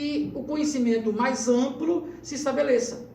que o conhecimento mais amplo se estabeleça.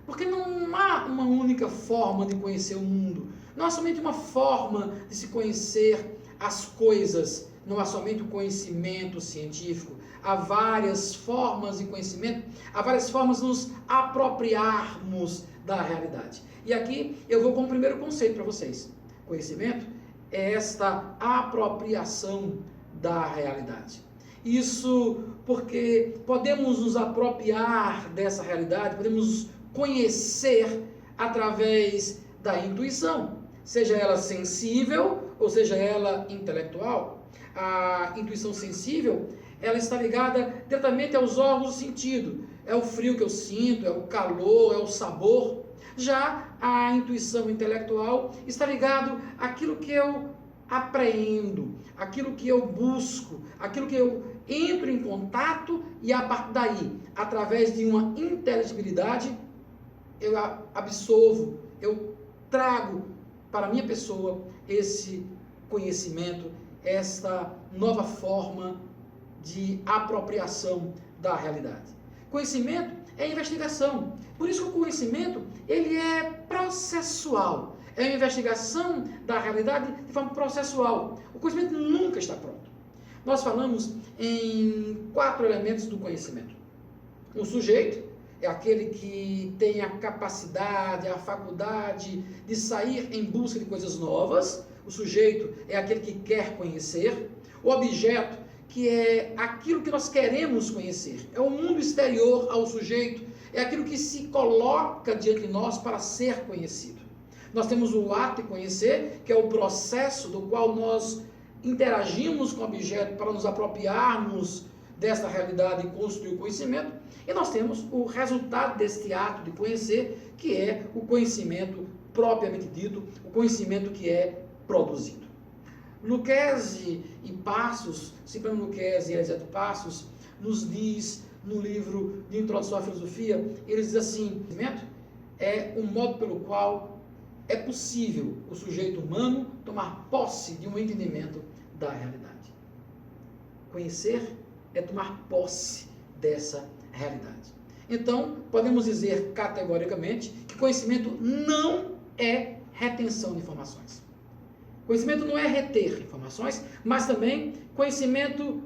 Porque não há uma única forma de conhecer o mundo. Não há somente uma forma de se conhecer as coisas. Não há somente o conhecimento científico. Há várias formas de conhecimento, há várias formas de nos apropriarmos da realidade. E aqui eu vou com o primeiro conceito para vocês. Conhecimento é esta apropriação da realidade. Isso porque podemos nos apropriar dessa realidade, podemos conhecer através da intuição, seja ela sensível ou seja ela intelectual. A intuição sensível, ela está ligada diretamente aos órgãos do sentido. É o frio que eu sinto, é o calor, é o sabor. Já a intuição intelectual está ligado àquilo que eu apreendo, aquilo que eu busco, aquilo que eu entro em contato e a partir daí, através de uma inteligibilidade, eu absorvo, eu trago para a minha pessoa esse conhecimento, esta nova forma de apropriação da realidade. Conhecimento é investigação. Por isso que o conhecimento, ele é processual. É uma investigação da realidade de forma processual. O conhecimento nunca está pronto. Nós falamos em 4 elementos do conhecimento. O sujeito é aquele que tem a capacidade, a faculdade de sair em busca de coisas novas. O sujeito é aquele que quer conhecer. O objeto, que é aquilo que nós queremos conhecer. É o mundo exterior ao sujeito. É aquilo que se coloca diante de nós para ser conhecido. Nós temos o ato de conhecer, que é o processo do qual nós interagimos com o objeto para nos apropriarmos desta realidade e construir o conhecimento. E nós temos o resultado deste ato de conhecer, que é o conhecimento propriamente dito, o conhecimento que é produzido. Lucchesi e Passos, Cipriano Lucchesi e Elisete Passos, nos diz no livro de Introdução à Filosofia, eles dizem assim: o conhecimento é um modo pelo qual é possível o sujeito humano tomar posse de um entendimento da realidade. Conhecer é tomar posse dessa realidade. Então, podemos dizer categoricamente que conhecimento não é retenção de informações. Conhecimento não é reter informações, mas também conhecimento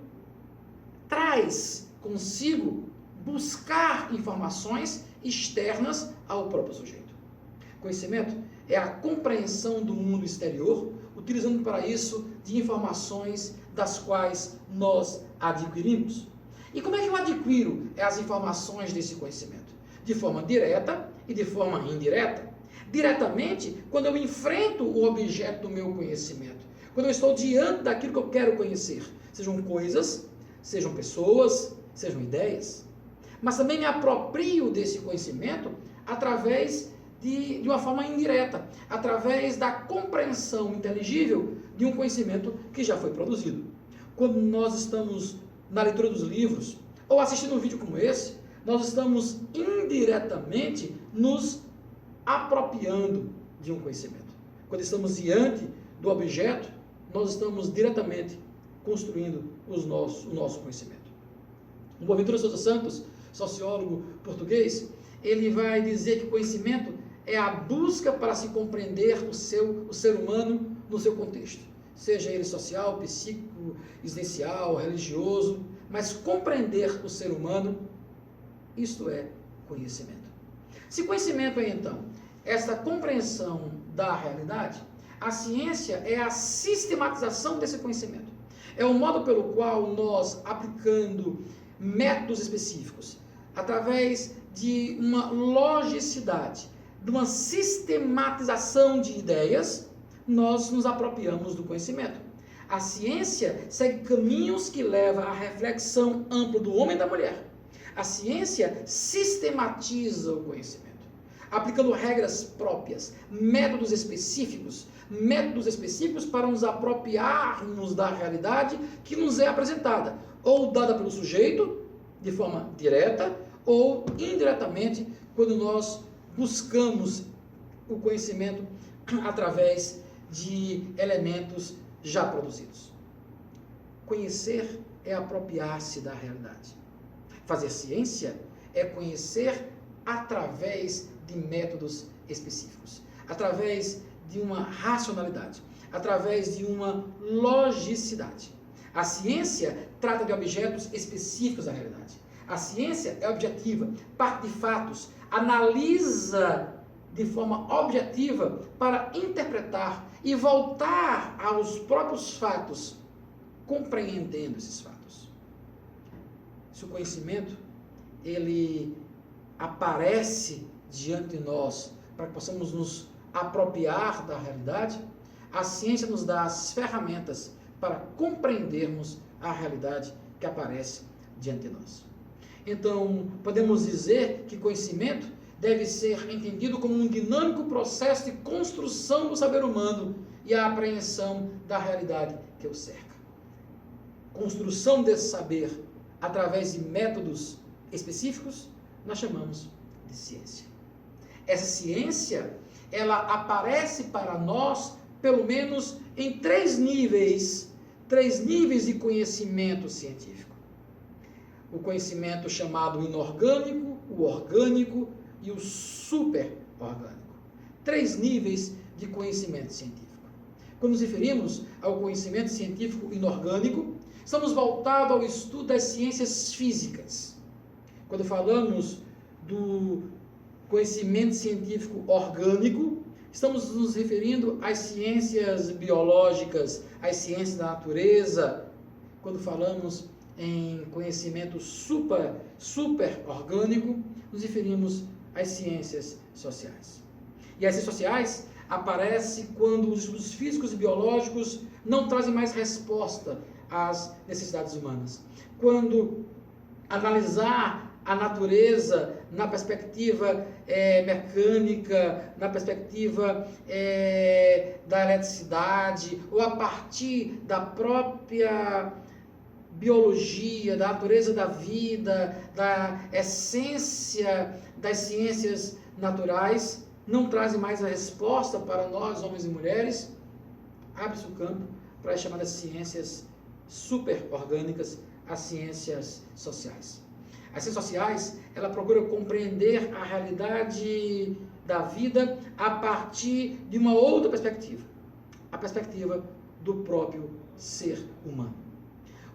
traz consigo buscar informações externas ao próprio sujeito. Conhecimento é a compreensão do mundo exterior, utilizando para isso de informações das quais nós adquirimos. E como é que eu adquiro as informações desse conhecimento? De forma direta e de forma indireta. Diretamente, quando eu enfrento o objeto do meu conhecimento, quando eu estou diante daquilo que eu quero conhecer, sejam coisas, sejam pessoas, sejam ideias. Mas também me aproprio desse conhecimento através de uma forma indireta, através da compreensão inteligível de um conhecimento que já foi produzido. Quando nós estamos na leitura dos livros, ou assistindo um vídeo como esse, nós estamos indiretamente nos apropriando de um conhecimento. Quando estamos diante do objeto, nós estamos diretamente construindo o nosso conhecimento. O Boaventura Sousa Santos, sociólogo português, ele vai dizer que conhecimento é a busca para se compreender o ser humano no seu contexto, seja ele social, psíquico, existencial, religioso, mas compreender o ser humano, isto é conhecimento. Se conhecimento é, então, essa compreensão da realidade, a ciência é a sistematização desse conhecimento. É o modo pelo qual nós, aplicando métodos específicos, através de uma logicidade, de uma sistematização de ideias, nós nos apropriamos do conhecimento. A ciência segue caminhos que levam à reflexão ampla do homem e da mulher. A ciência sistematiza o conhecimento, aplicando regras próprias, métodos específicos para nos apropriarmos da realidade que nos é apresentada, ou dada pelo sujeito, de forma direta, ou indiretamente, quando nós buscamos o conhecimento através de elementos já produzidos. Conhecer é apropriar-se da realidade. Fazer ciência é conhecer através de métodos específicos, através de uma racionalidade, através de uma logicidade. A ciência trata de objetos específicos da realidade. A ciência é objetiva, parte de fatos, analisa de forma objetiva para interpretar e voltar aos próprios fatos, compreendendo esses fatos. Se o conhecimento ele aparece diante de nós para que possamos nos apropriar da realidade, a ciência nos dá as ferramentas para compreendermos a realidade que aparece diante de nós. Então, podemos dizer que conhecimento deve ser entendido como um dinâmico processo de construção do saber humano e a apreensão da realidade que o cerca. Construção desse saber através de métodos específicos, nós chamamos de ciência. Essa ciência, ela aparece para nós, pelo menos, em três níveis de conhecimento científico. O conhecimento chamado inorgânico, o orgânico e o superorgânico. Três níveis de conhecimento científico. Quando nos referimos ao conhecimento científico inorgânico, estamos voltados ao estudo das ciências físicas. Quando falamos do conhecimento científico orgânico, estamos nos referindo às ciências biológicas, às ciências da natureza. Quando falamos em conhecimento superorgânico, nos referimos às ciências sociais. E as ciências sociais aparecem quando os estudos físicos e biológicos não trazem mais resposta às necessidades humanas. Quando analisar a natureza na perspectiva mecânica, na perspectiva da eletricidade, ou a partir da própria biologia, da natureza da vida, da essência das ciências naturais, não trazem mais a resposta para nós, homens e mulheres, abre-se o campo para as chamadas ciências superorgânicas, as ciências sociais. As ciências sociais, ela procura compreender a realidade da vida a partir de uma outra perspectiva, a perspectiva do próprio ser humano.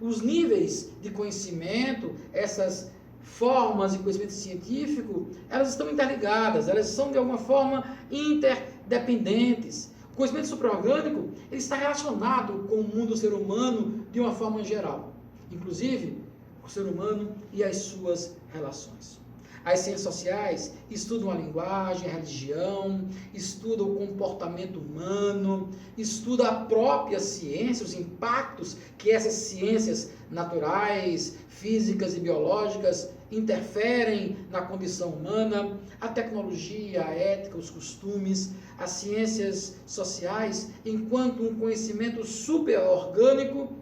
Os níveis de conhecimento, essas formas de conhecimento científico, elas estão interligadas, elas são de alguma forma interdependentes. O conhecimento superorgânico, ele está relacionado com o mundo do ser humano de uma forma geral, inclusive o ser humano e as suas relações. As ciências sociais estudam a linguagem, a religião, estudam o comportamento humano, estudam a própria ciência, os impactos que essas ciências naturais, físicas e biológicas interferem na condição humana, a tecnologia, a ética, os costumes, as ciências sociais, enquanto um conhecimento superorgânico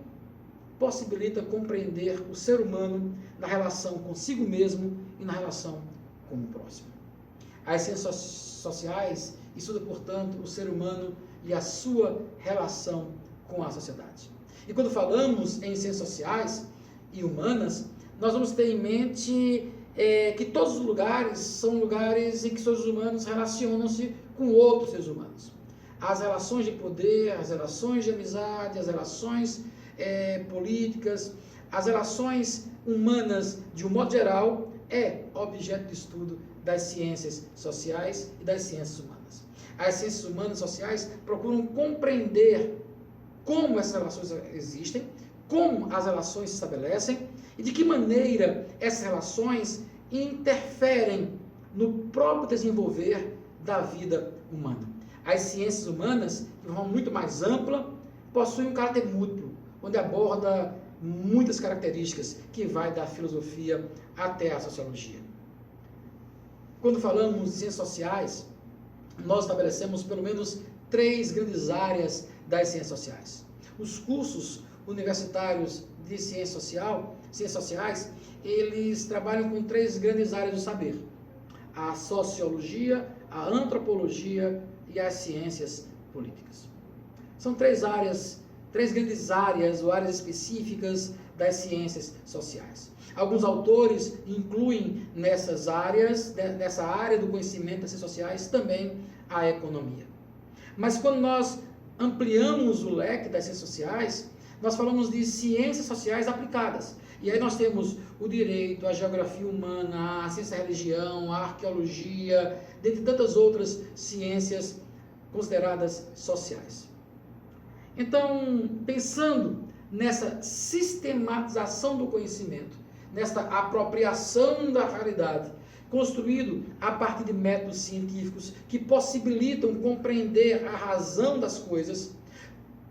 possibilita compreender o ser humano na relação consigo mesmo e na relação com o próximo. As ciências sociais estudam, portanto, o ser humano e a sua relação com a sociedade. E quando falamos em ciências sociais e humanas, nós vamos ter em mente que todos os lugares são lugares em que os seres humanos relacionam-se com outros seres humanos. As relações de poder, as relações de amizade, as relações políticas, as relações humanas de um modo geral é objeto de estudo das ciências sociais e das ciências humanas. As ciências humanas e sociais procuram compreender como essas relações existem, como as relações se estabelecem e de que maneira essas relações interferem no próprio desenvolver da vida humana. As ciências humanas, de forma muito mais ampla, possuem um caráter múltiplo, onde aborda muitas características que vai da filosofia até a sociologia. Quando falamos de ciências sociais, nós estabelecemos pelo menos 3 grandes áreas das ciências sociais. Os cursos universitários de ciências sociais, eles trabalham com 3 grandes áreas do saber: a sociologia, a antropologia e as ciências políticas. São 3 grandes áreas ou áreas específicas das ciências sociais. Alguns autores incluem nessa área do conhecimento das ciências sociais, também a economia. Mas quando nós ampliamos o leque das ciências sociais, nós falamos de ciências sociais aplicadas. E aí nós temos o direito, a geografia humana, a ciência da religião, a arqueologia, dentre tantas outras ciências consideradas sociais. Então, pensando nessa sistematização do conhecimento, nesta apropriação da realidade, construído a partir de métodos científicos que possibilitam compreender a razão das coisas,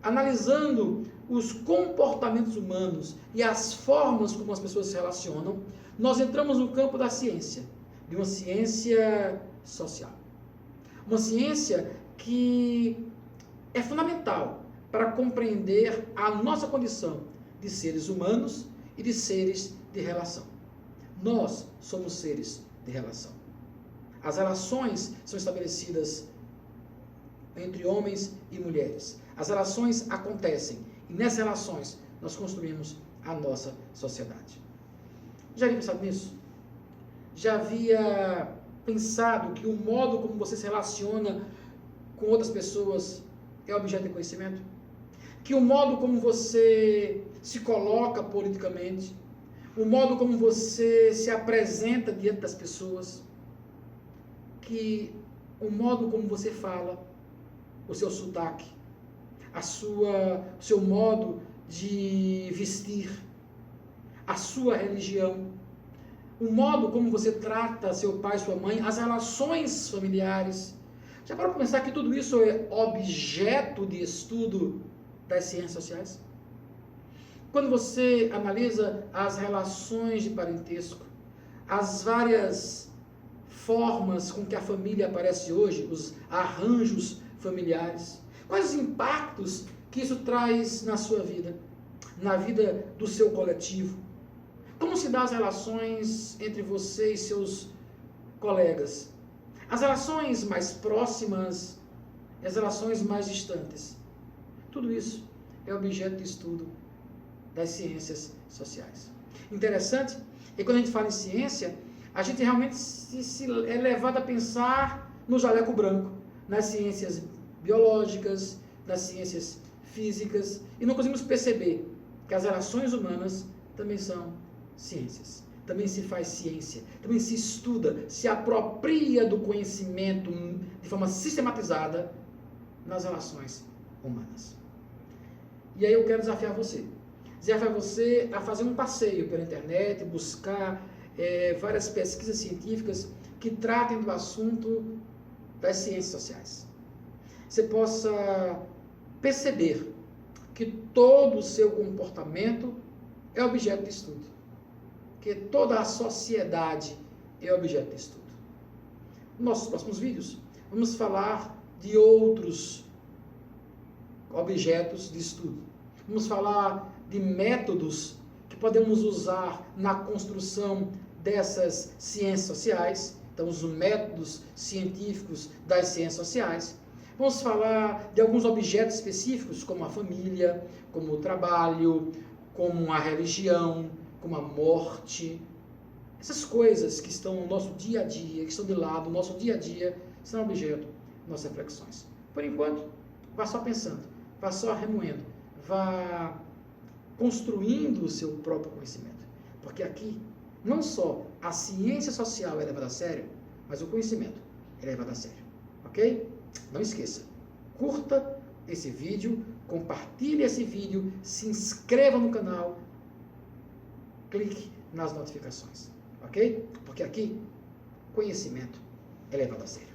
analisando os comportamentos humanos e as formas como as pessoas se relacionam, nós entramos no campo da ciência, de uma ciência social. Uma ciência que é fundamental para compreender a nossa condição de seres humanos e de seres de relação. Nós somos seres de relação. As relações são estabelecidas entre homens e mulheres. As relações acontecem e nessas relações nós construímos a nossa sociedade. Já havia pensado nisso? Já havia pensado que o modo como você se relaciona com outras pessoas é objeto de conhecimento? Que o modo como você se coloca politicamente, o modo como você se apresenta diante das pessoas, que o modo como você fala, o seu sotaque, o seu modo de vestir, a sua religião, o modo como você trata seu pai, sua mãe, as relações familiares. Já parou para pensar que tudo isso é objeto de estudo das ciências sociais? Quando você analisa as relações de parentesco, as várias formas com que a família aparece hoje, os arranjos familiares, quais os impactos que isso traz na sua vida, na vida do seu coletivo? Como se dão as relações entre você e seus colegas? As relações mais próximas e as relações mais distantes. Tudo isso é objeto de estudo das ciências sociais. Interessante é que quando a gente fala em ciência, a gente realmente é levado a pensar no jaleco branco, nas ciências biológicas, nas ciências físicas, e não conseguimos perceber que as relações humanas também são ciências. Também se faz ciência, também se estuda, se apropria do conhecimento de forma sistematizada nas relações humanas. E aí eu quero desafiar você a fazer um passeio pela internet, buscar várias pesquisas científicas que tratem do assunto das ciências sociais. Você possa perceber que todo o seu comportamento é objeto de estudo, que toda a sociedade é objeto de estudo. Nos nossos próximos vídeos, vamos falar de outros objetos de estudo. Vamos falar de métodos que podemos usar na construção dessas ciências sociais, então os métodos científicos das ciências sociais. Vamos falar de alguns objetos específicos, como a família, como o trabalho, como a religião, como a morte. Essas coisas que estão no nosso dia a dia, que estão de lado, no nosso dia a dia, são objeto de nossas reflexões. Por enquanto, vá só pensando, vá só remoendo, vá construindo o seu próprio conhecimento. Porque aqui, não só a ciência social é levada a sério, mas o conhecimento é levado a sério. Ok? Não esqueça, curta esse vídeo, compartilhe esse vídeo, se inscreva no canal, clique nas notificações. Ok? Porque aqui, conhecimento é levado a sério.